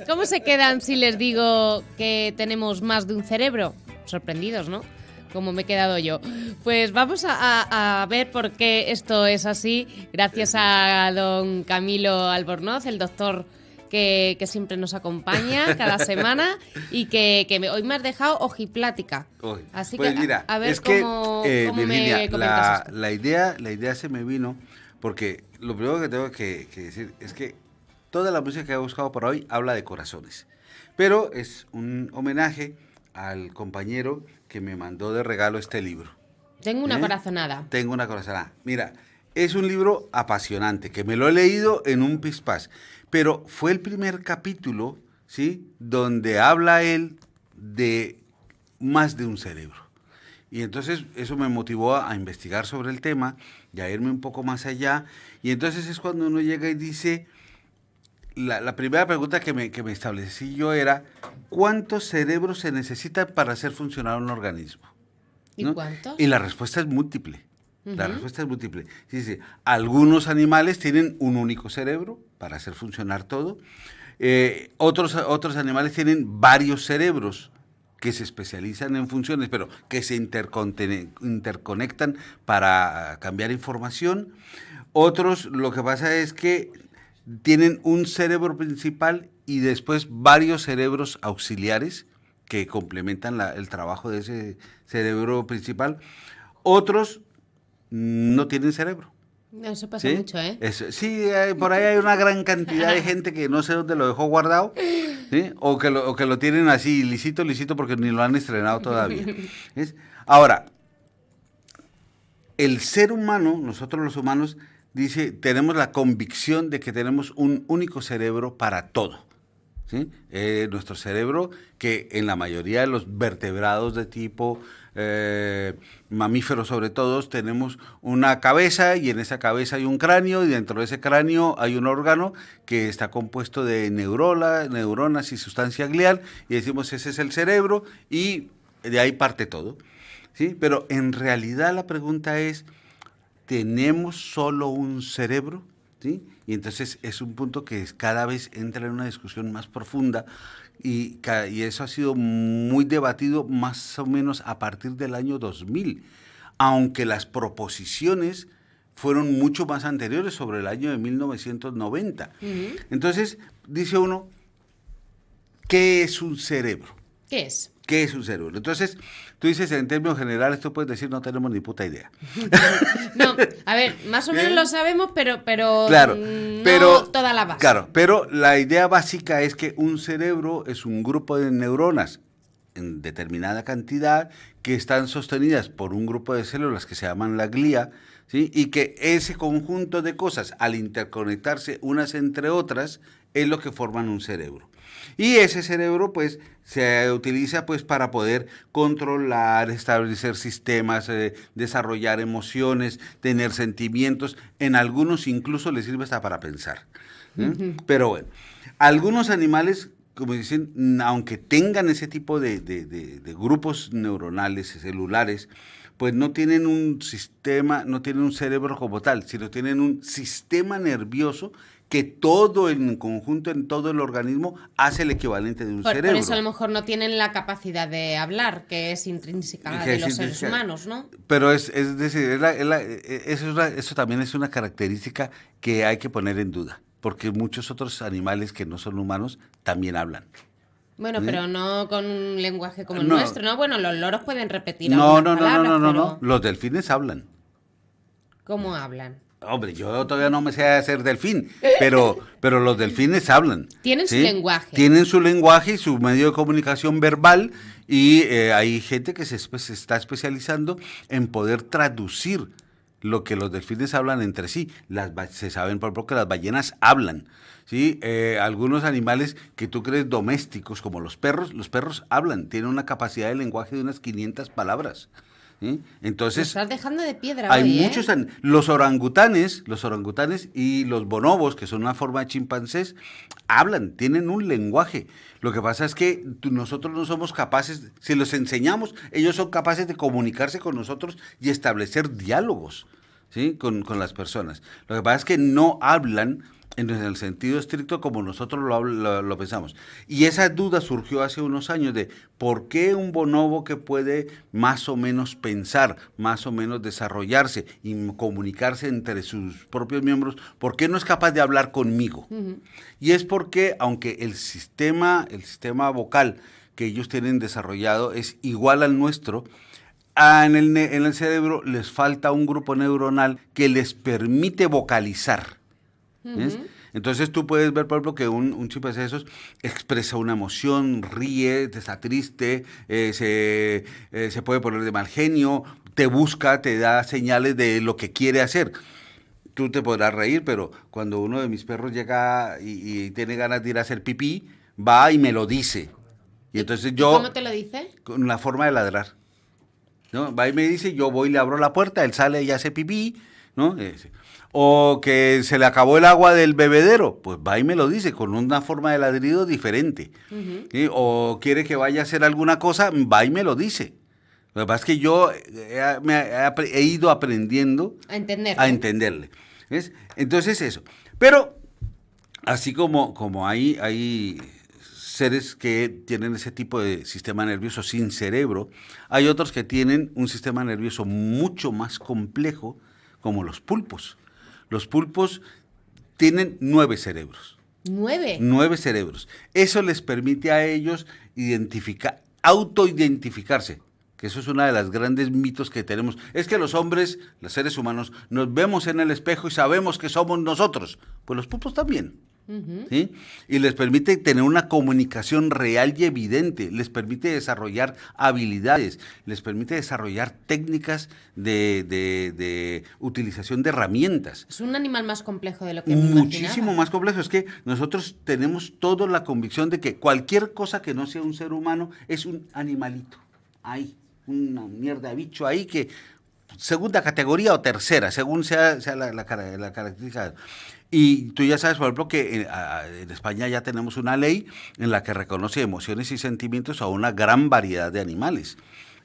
¿Cómo se quedan si les digo que tenemos más de un cerebro? Sorprendidos, ¿no? Como me he quedado yo. Pues vamos a ver por qué esto es así, gracias a don Camilo Albornoz, el doctor que siempre nos acompaña cada semana y que hoy me has dejado ojiplática. Así pues que mira, a ver es que, cómo Virginia, me comentas esto. la idea se me vino porque lo primero que tengo que decir es que toda la música que he buscado por hoy habla de corazones, pero es un homenaje al compañero que me mandó de regalo este libro. Tengo una corazonada. Tengo una corazonada. Mira, es un libro apasionante, que me lo he leído en un pispás, pero fue el primer capítulo, ¿sí?, donde habla él de más de un cerebro. Y entonces eso me motivó a investigar sobre el tema y a irme un poco más allá. Y entonces es cuando uno llega y dice, la primera pregunta que me establecí yo era, ¿cuántos cerebros se necesitan para hacer funcionar un organismo? ¿Y ¿no? cuántos? Y la respuesta es múltiple. La respuesta es múltiple. Dice, algunos animales tienen un único cerebro para hacer funcionar todo. Otros animales tienen varios cerebros que se especializan en funciones, pero que se interconectan para cambiar información. Otros, lo que pasa es que tienen un cerebro principal y después varios cerebros auxiliares que complementan el trabajo de ese cerebro principal. Otros no tienen cerebro. Eso pasa ¿Sí? mucho, ¿eh? Sí, por ahí hay una gran cantidad de gente que no sé dónde lo dejó guardado, ¿sí? O que lo tienen así, lisito porque ni lo han estrenado todavía. ¿Ves? Ahora, el ser humano, nosotros los humanos, dice, tenemos la convicción de que tenemos un único cerebro para todo. ¿Sí? Nuestro cerebro, que en la mayoría de los vertebrados de tipo mamíferos sobre todo, tenemos una cabeza y en esa cabeza hay un cráneo y dentro de ese cráneo hay un órgano que está compuesto de neuronas y sustancia glial y decimos ese es el cerebro y de ahí parte todo. ¿Sí? Pero en realidad la pregunta es, ¿tenemos solo un cerebro? ¿Sí? Y entonces es un punto que cada vez entra en una discusión más profunda y eso ha sido muy debatido más o menos a partir del año 2000, aunque las proposiciones fueron mucho más anteriores, sobre el año de 1990. Entonces, dice uno, ¿qué es un cerebro? ¿Qué es? ¿Qué es un cerebro? Entonces, tú dices en términos generales, tú puedes decir, no tenemos ni puta idea. No, a ver, más o menos lo sabemos, pero claro, no toda la base. Claro, pero la idea básica es que un cerebro es un grupo de neuronas en determinada cantidad que están sostenidas por un grupo de células que se llaman la glía, ¿sí? Y que ese conjunto de cosas, al interconectarse unas entre otras, es lo que forman un cerebro. Y ese cerebro, pues, se utiliza, pues, para poder controlar, establecer sistemas, desarrollar emociones, tener sentimientos. En algunos incluso les sirve hasta para pensar. Pero bueno, algunos animales, como dicen, aunque tengan ese tipo de grupos neuronales, celulares, pues no tienen un sistema, no tienen un cerebro como tal, sino tienen un sistema nervioso que todo en conjunto, en todo el organismo, hace el equivalente de un cerebro. Por eso a lo mejor no tienen la capacidad de hablar, que es intrínseca de los seres humanos, ¿no? Pero es decir, eso también es una característica que hay que poner en duda, porque muchos otros animales que no son humanos también hablan. Bueno, pero no con un lenguaje como el No. nuestro, ¿no? Bueno, los loros pueden repetir No, algunas palabras, no. Los delfines hablan. ¿Cómo hablan? Hombre, yo todavía no me sé hacer delfín, pero los delfines hablan. Tienen su lenguaje. Tienen su lenguaje y su medio de comunicación verbal y hay gente que se está especializando en poder traducir lo que los delfines hablan entre sí. Se saben, por ejemplo, que las ballenas hablan. ¿Sí? Algunos animales que tú crees domésticos, como los perros hablan, tienen una capacidad de lenguaje de unas 500 palabras. ¿Sí? Entonces, nos estás dejando de piedra hay hoy, muchos los orangutanes y los bonobos, que son una forma de chimpancés, hablan, tienen un lenguaje. Lo que pasa es que nosotros no somos capaces, si los enseñamos, ellos son capaces de comunicarse con nosotros y establecer diálogos, ¿sí? con las personas. Lo que pasa es que no hablan en el sentido estricto como nosotros lo pensamos. Y esa duda surgió hace unos años de por qué un bonobo que puede más o menos pensar, más o menos desarrollarse y comunicarse entre sus propios miembros, ¿por qué no es capaz de hablar conmigo? Y es porque, aunque el sistema vocal que ellos tienen desarrollado es igual al nuestro, en el cerebro les falta un grupo neuronal que les permite vocalizar. ¿Ves? Entonces tú puedes ver, por ejemplo, que un chimpancé de esos expresa una emoción, ríe, está triste, se puede poner de mal genio, te busca, te da señales de lo que quiere hacer. Tú te podrás reír, pero cuando uno de mis perros llega y tiene ganas de ir a hacer pipí, va y me lo dice. Y entonces yo... ¿Cómo te lo dice? Con la forma de ladrar, ¿no? Va y me dice, yo voy y le abro la puerta, él sale y hace pipí, ¿no? O que se le acabó el agua del bebedero, pues va y me lo dice con una forma de ladrido diferente. ¿Sí? O quiere que vaya a hacer alguna cosa, va y me lo dice. Lo que pasa es que yo he ido aprendiendo a entenderle. ¿Ves? Entonces eso. Pero así como hay seres que tienen ese tipo de sistema nervioso sin cerebro, hay otros que tienen un sistema nervioso mucho más complejo, como los pulpos. Los pulpos tienen 9 cerebros. ¿9? 9 cerebros. Eso les permite a ellos autoidentificarse, que eso es una de las grandes mitos que tenemos. Es que los hombres, los seres humanos, nos vemos en el espejo y sabemos que somos nosotros. Pues los pulpos también. ¿Sí? Y les permite tener una comunicación real y evidente, les permite desarrollar habilidades, les permite desarrollar técnicas de utilización de herramientas. Es un animal más complejo de lo que Muchísimo más complejo. Es que nosotros tenemos toda la convicción de que cualquier cosa que no sea un ser humano es un animalito. Ahí, una mierda de bicho ahí que segunda categoría o tercera, según sea la característica. Y tú ya sabes, por ejemplo, que en España ya tenemos una ley en la que reconoce emociones y sentimientos a una gran variedad de animales.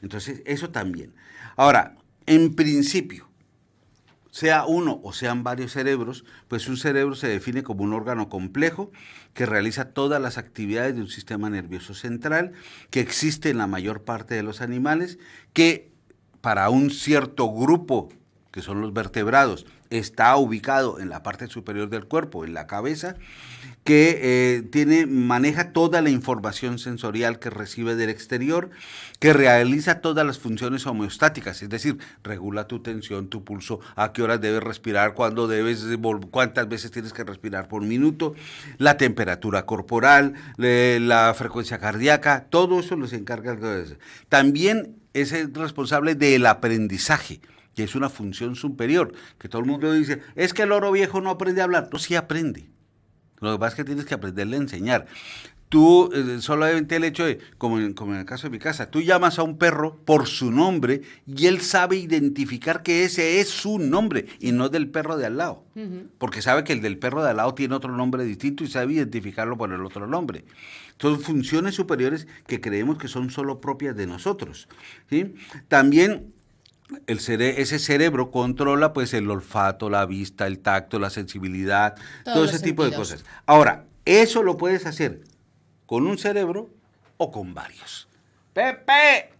Entonces, eso también. Ahora, en principio, sea uno o sean varios cerebros, pues un cerebro se define como un órgano complejo que realiza todas las actividades de un sistema nervioso central, que existe en la mayor parte de los animales, que para un cierto grupo, que son los vertebrados, está ubicado en la parte superior del cuerpo, en la cabeza, que maneja toda la información sensorial que recibe del exterior, que realiza todas las funciones homeostáticas, es decir, regula tu tensión, tu pulso, a qué horas debes respirar, cuándo cuántas veces tienes que respirar por minuto, la temperatura corporal, la frecuencia cardíaca, todo eso los encarga. También es el responsable del aprendizaje, que es una función superior, que todo el mundo dice, es que el loro viejo no aprende a hablar. No, sí aprende. Lo que pasa es que tienes que aprenderle a enseñar. Tú, solamente el hecho de, como en el caso de mi casa, tú llamas a un perro por su nombre y él sabe identificar que ese es su nombre y no del perro de al lado. Porque sabe que el del perro de al lado tiene otro nombre distinto y sabe identificarlo por el otro nombre. Son funciones superiores que creemos que son solo propias de nosotros, ¿sí? También ese cerebro controla pues el olfato, la vista, el tacto, la sensibilidad, todo ese tipo de cosas. Ahora, eso lo puedes hacer con un cerebro o con varios. ¡Pepe!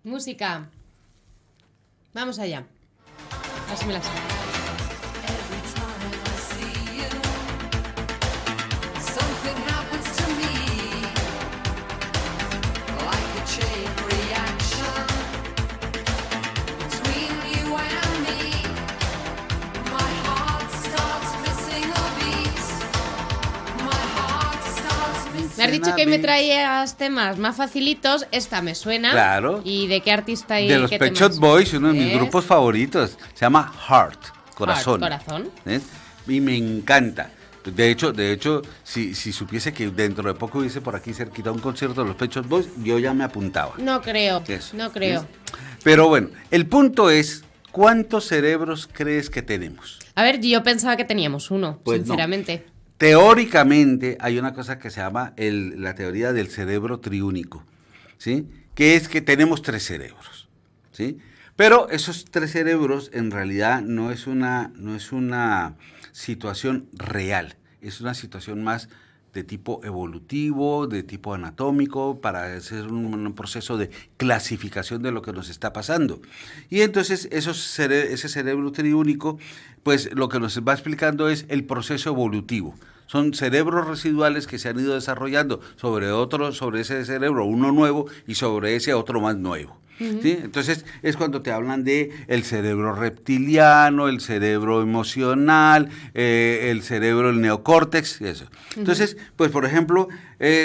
Música. Vamos allá. Así me la sé. Me has dicho que me traías temas más facilitos. Esta me suena. Claro. ¿Y de qué artista y de los Pet Shop Boys, uno de mis grupos favoritos. Se llama Heart, Corazón. Corazón. ¿Ves? Y me encanta. De hecho, si supiese que dentro de poco hubiese por aquí cerquita un concierto de los Pet Shop Boys, yo ya me apuntaba. No creo. Eso, no creo. ¿ves? Pero bueno, el punto es, ¿cuántos cerebros crees que tenemos? A ver, yo pensaba que teníamos uno, pues sinceramente. No. Teóricamente hay una cosa que se llama la teoría del cerebro triúnico, ¿sí? Que es que tenemos 3 cerebros, ¿sí? Pero esos 3 cerebros en realidad no es una situación real, es una situación más de tipo evolutivo, de tipo anatómico, para hacer un proceso de clasificación de lo que nos está pasando. Y entonces ese cerebro triúnico, pues lo que nos va explicando es el proceso evolutivo. Son cerebros residuales que se han ido desarrollando sobre ese cerebro, uno nuevo, y sobre ese otro más nuevo. ¿Sí? Entonces es cuando te hablan de el cerebro reptiliano, el cerebro emocional, el cerebro, el neocórtex, y eso. Entonces, pues por ejemplo,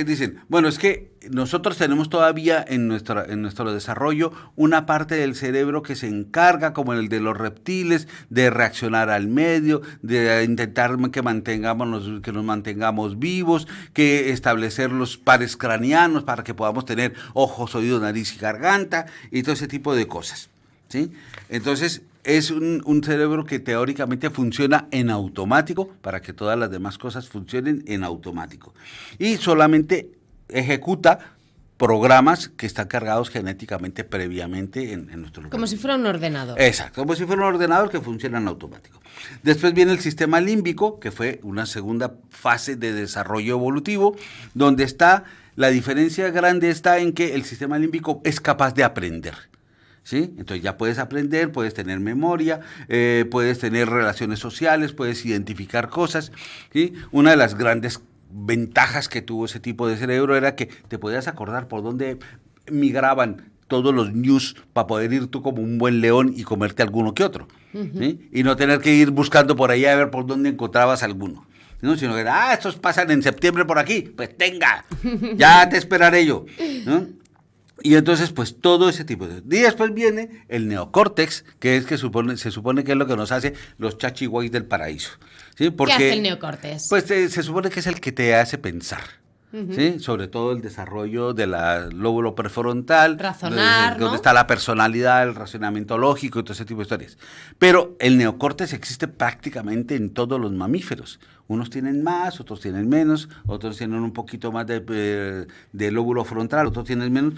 dicen, bueno, es que nosotros tenemos todavía en nuestro desarrollo una parte del cerebro que se encarga, como el de los reptiles, de reaccionar al medio, de intentar que nos mantengamos vivos, que establecer los pares craneanos para que podamos tener ojos, oídos, nariz y garganta, y todo ese tipo de cosas, ¿sí? Entonces, es un cerebro que teóricamente funciona en automático para que todas las demás cosas funcionen en automático. Y solamente ejecuta programas que están cargados genéticamente previamente en nuestro organismo. Como si fuera un ordenador. Exacto, como si fuera un ordenador que funciona en automático. Después viene el sistema límbico, que fue una segunda fase de desarrollo evolutivo, donde está, la diferencia grande está en que el sistema límbico es capaz de aprender. ¿Sí? Entonces ya puedes aprender, puedes tener memoria, puedes tener relaciones sociales, puedes identificar cosas, ¿sí? Una de las grandes ventajas que tuvo ese tipo de cerebro era que te podías acordar por dónde migraban todos los news para poder ir tú como un buen león y comerte alguno que otro, ¿sí? Y no tener que ir buscando por ahí a ver por dónde encontrabas alguno, ¿no? Sino que, estos pasan en septiembre por aquí, pues tenga, ya te esperaré yo, ¿no? Y entonces, pues, todo ese tipo de... Y después viene el neocórtex, que es que se supone que es lo que nos hace los chachihuays del paraíso, ¿sí? Porque, ¿qué hace el neocórtex? Pues se supone que es el que te hace pensar, ¿sí? Sobre todo el desarrollo del lóbulo prefrontal, razonar, donde ¿no? está la personalidad, el razonamiento lógico y todo ese tipo de historias. Pero el neocórtex existe prácticamente en todos los mamíferos. Unos tienen más, otros tienen menos, otros tienen un poquito más de lóbulo frontal, otros tienen menos.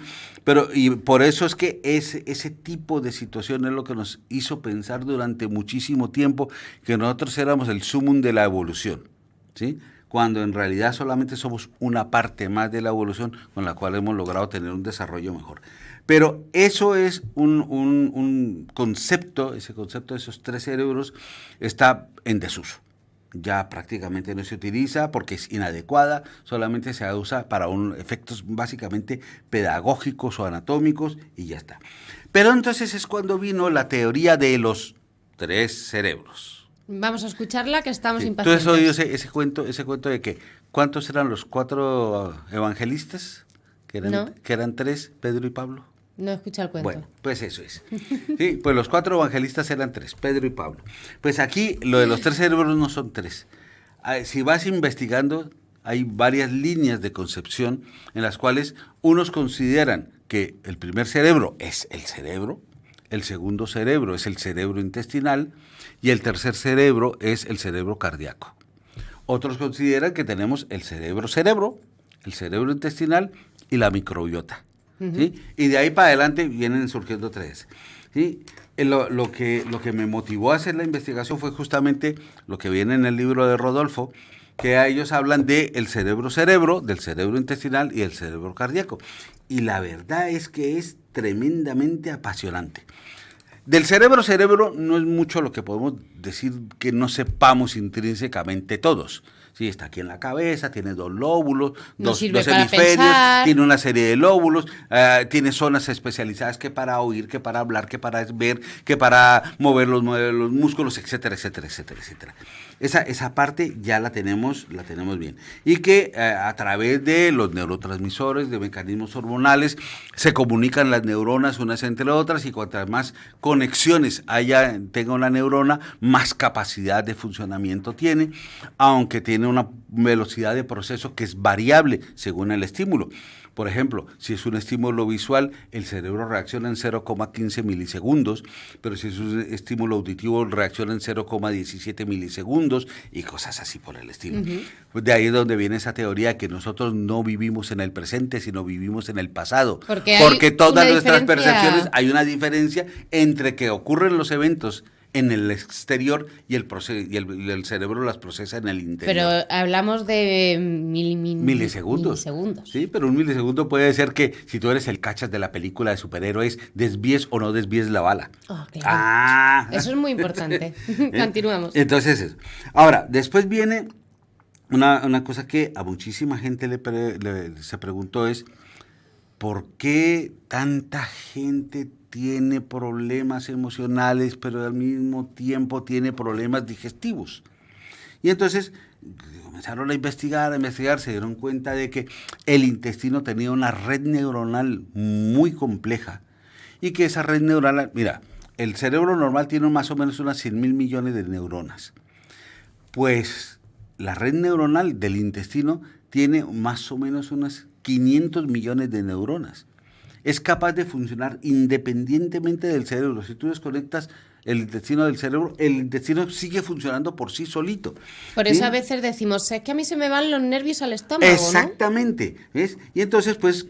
Y por eso es que ese tipo de situación es lo que nos hizo pensar durante muchísimo tiempo que nosotros éramos el sumum de la evolución, ¿sí? Cuando en realidad solamente somos una parte más de la evolución con la cual hemos logrado tener un desarrollo mejor. Pero eso es un concepto, ese concepto de esos tres cerebros está en desuso. Ya prácticamente no se utiliza porque es inadecuada, solamente se usa para efectos básicamente pedagógicos o anatómicos y ya está. Pero entonces es cuando vino la teoría de los tres cerebros. Vamos a escucharla, que estamos Sí. impacientes. ¿Tú has oído ese cuento de que cuántos eran los 4 evangelistas? No. Que eran 3, Pedro y Pablo. No escucha el cuento. Bueno, pues eso es. Sí, pues los 4 evangelistas eran 3, Pedro y Pablo. Pues aquí lo de los 3 cerebros no son 3. Si vas investigando, hay varias líneas de concepción en las cuales unos consideran que el primer cerebro es el cerebro, el segundo cerebro es el cerebro intestinal y el tercer cerebro es el cerebro cardíaco. Otros consideran que tenemos el cerebro, el cerebro intestinal y la microbiota. ¿Sí? Y de ahí para adelante vienen surgiendo 3. ¿Sí? Lo que me motivó a hacer la investigación fue justamente lo que viene en el libro de Rodolfo, que a ellos hablan del cerebro, del cerebro intestinal y del cerebro cardíaco. Y la verdad es que es tremendamente apasionante. Del cerebro no es mucho lo que podemos decir que no sepamos intrínsecamente todos. Sí, está aquí en la cabeza, tiene 2 lóbulos, dos hemisferios, pensar. tiene una serie de lóbulos, tiene zonas especializadas que para oír, que para hablar, que para ver, que para mover los músculos, etcétera, etcétera, etcétera, etcétera. Esa parte ya la tenemos bien. Y que a través de los neurotransmisores, de mecanismos hormonales, se comunican las neuronas unas entre otras y cuantas más conexiones tenga una neurona, más capacidad de funcionamiento tiene, aunque tiene una velocidad de proceso que es variable según el estímulo. Por ejemplo, si es un estímulo visual, el cerebro reacciona en 0,15 milisegundos, pero si es un estímulo auditivo, reacciona en 0,17 milisegundos y cosas así por el estilo. Pues de ahí es donde viene esa teoría de que nosotros no vivimos en el presente, sino vivimos en el pasado. Porque todas nuestras percepciones, hay una diferencia entre que ocurren los eventos en el exterior y el cerebro las procesa en el interior. Pero hablamos de milisegundos. Sí, pero un milisegundo puede ser que si tú eres el cachas de la película de superhéroes, desvíes o no desvíes la bala. Oh, claro. Eso es muy importante. Continuamos. Entonces, eso. Ahora, después viene una cosa que a muchísima gente se preguntó es, ¿por qué tanta gente tiene problemas emocionales, pero al mismo tiempo tiene problemas digestivos? Y entonces comenzaron a investigar, se dieron cuenta de que el intestino tenía una red neuronal muy compleja y que esa red neuronal, mira, el cerebro normal tiene más o menos unas 100.000 millones de neuronas. Pues la red neuronal del intestino tiene más o menos unas 500 millones de neuronas. Es capaz de funcionar independientemente del cerebro. Si tú desconectas el intestino del cerebro, el intestino sigue funcionando por sí solito. Por eso a veces decimos, es que a mí se me van los nervios al estómago, exactamente, ¿no? ¿Ves? Y entonces, pues,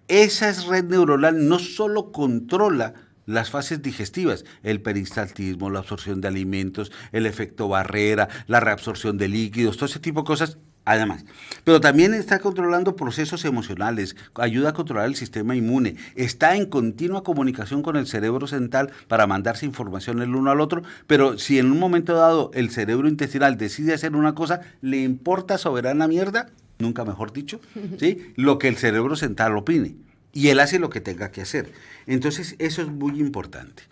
esa red neuronal no solo controla las fases digestivas, el peristaltismo, la absorción de alimentos, el efecto barrera, la reabsorción de líquidos, todo ese tipo de cosas, además. Pero también está controlando procesos emocionales, ayuda a controlar el sistema inmune, está en continua comunicación con el cerebro central para mandarse información el uno al otro, pero si en un momento dado el cerebro intestinal decide hacer una cosa, ¿le importa soberana mierda? Nunca mejor dicho, ¿sí? Lo que el cerebro central opine. Y él hace lo que tenga que hacer. Entonces, eso es muy importante.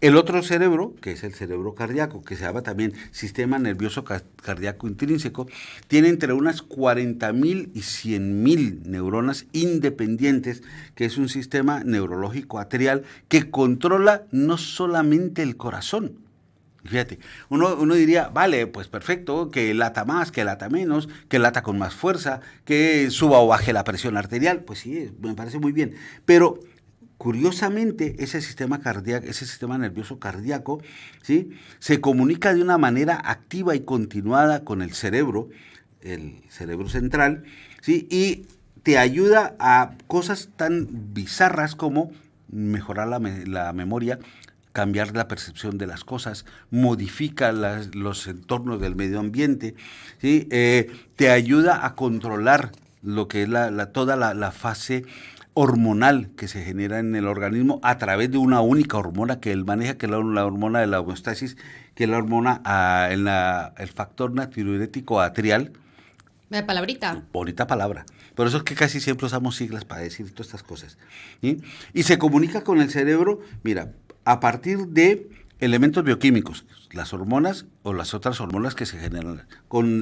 El otro cerebro, que es el cerebro cardíaco, que se llama también sistema nervioso cardíaco intrínseco, tiene entre unas 40.000 y 100.000 neuronas independientes, que es un sistema neurológico atrial que controla no solamente el corazón. Fíjate, uno diría, vale, pues perfecto, que lata más, que lata menos, que lata con más fuerza, que suba o baje la presión arterial, pues sí, me parece muy bien, pero curiosamente ese sistema cardíaco, ese sistema nervioso cardíaco, ¿sí?, se comunica de una manera activa y continuada con el cerebro central, ¿sí?, y te ayuda a cosas tan bizarras como mejorar la memoria, cambiar la percepción de las cosas, modifica los entornos del medio ambiente, ¿sí? Te ayuda a controlar lo que es toda la fase hormonal que se genera en el organismo a través de una única hormona que él maneja, que es la hormona de la homeostasis, que es la hormona, el factor natriurético atrial. ¿La palabrita? Bonita palabra. Por eso es que casi siempre usamos siglas para decir todas estas cosas, ¿sí? Y se comunica con el cerebro, mira, a partir de elementos bioquímicos, las hormonas o las otras hormonas que se generan,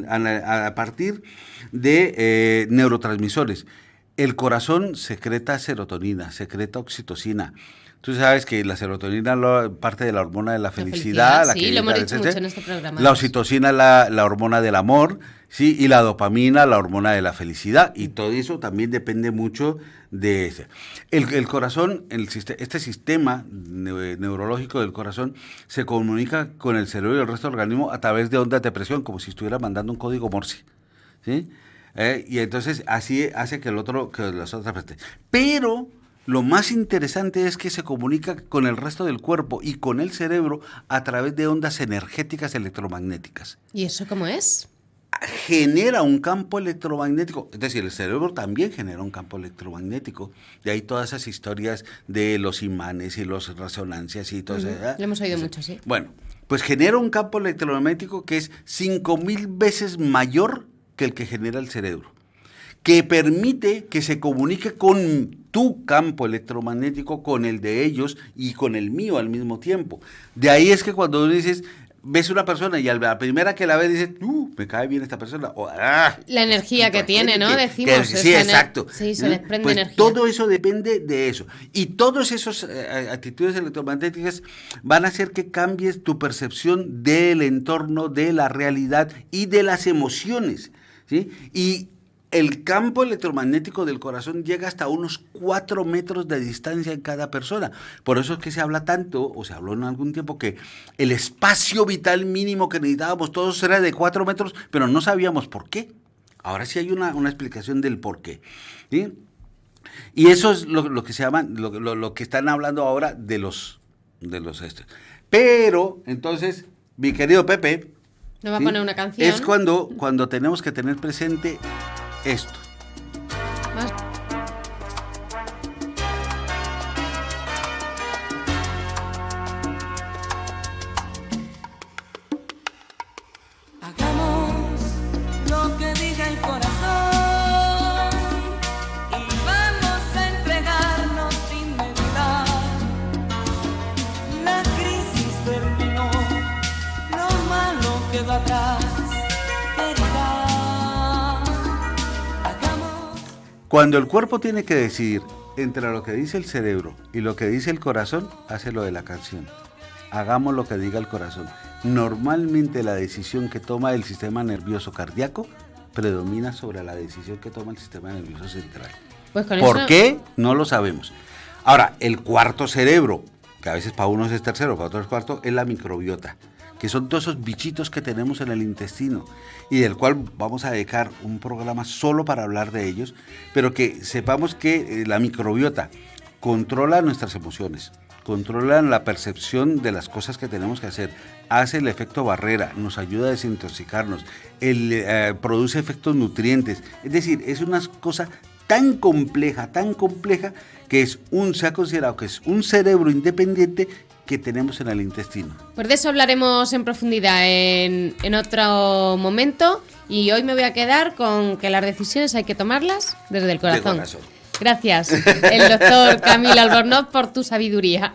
a partir de neurotransmisores. El corazón secreta serotonina, secreta oxitocina. Tú sabes que la serotonina parte de la hormona de la felicidad. Sí, lo hemos dicho mucho en este programa. La oxitocina, la hormona del amor, sí, y la dopamina, la hormona de la felicidad. Y todo eso también depende mucho de ese. El corazón, este sistema neurológico del corazón se comunica con el cerebro y el resto del organismo a través de ondas de presión, como si estuviera mandando un código Morse, ¿sí? Y entonces así hace que las otras partes. Pero lo más interesante es que se comunica con el resto del cuerpo y con el cerebro a través de ondas energéticas electromagnéticas. ¿Y eso cómo es? Genera un campo electromagnético, es decir, el cerebro también genera un campo electromagnético, de ahí todas esas historias de los imanes y las resonancias y todo eso. Lo hemos oído mucho, sí. Bueno, pues genera un campo electromagnético que es 5.000 veces mayor que el que genera el cerebro, que permite que se comunique con tu campo electromagnético, con el de ellos y con el mío al mismo tiempo. De ahí es que cuando dices, ves una persona y a la primera que la ves dices, me cae bien esta persona. O, la energía que tiene, ¿no? Decimos. Sí, exacto. Sí, se desprende pues energía. Todo eso depende de eso. Y todas esas actitudes electromagnéticas van a hacer que cambies tu percepción del entorno, de la realidad y de las emociones, ¿sí? Y el campo electromagnético del corazón llega hasta unos 4 metros de distancia en cada persona. Por eso es que se habla tanto, o se habló en algún tiempo, que el espacio vital mínimo que necesitábamos todos era de 4 metros, pero no sabíamos por qué. Ahora sí hay una explicación del por qué, ¿sí? Y eso es lo que se llama, lo que están hablando ahora de los Pero, entonces, mi querido Pepe, ¿nos va a poner una canción? es cuando tenemos que tener presente esto. Más. Hagamos lo que diga el corazón y vamos a entregarnos sin meditar. La crisis terminó, lo malo quedó atrás, querida. Hagamos. Cuando el cuerpo tiene que decidir entre lo que dice el cerebro y lo que dice el corazón, hace lo de la canción. Hagamos lo que diga el corazón. Normalmente la decisión que toma el sistema nervioso cardíaco predomina sobre la decisión que toma el sistema nervioso central. Pues con ¿Por eso... qué? No lo sabemos. Ahora, el cuarto cerebro, que a veces para unos es tercero, para otros es cuarto, es la microbiota, que son todos esos bichitos que tenemos en el intestino y del cual vamos a dedicar un programa solo para hablar de ellos, pero que sepamos que la microbiota controla nuestras emociones, controla la percepción de las cosas que tenemos que hacer, hace el efecto barrera, nos ayuda a desintoxicarnos, produce efectos nutrientes, es decir, es una cosa tan compleja, que se ha considerado que es un cerebro independiente que tenemos en el intestino. Pues de eso hablaremos en profundidad en otro momento y hoy me voy a quedar con que las decisiones hay que tomarlas desde el corazón. De corazón. Gracias, el doctor Camilo Albornoz, por tu sabiduría.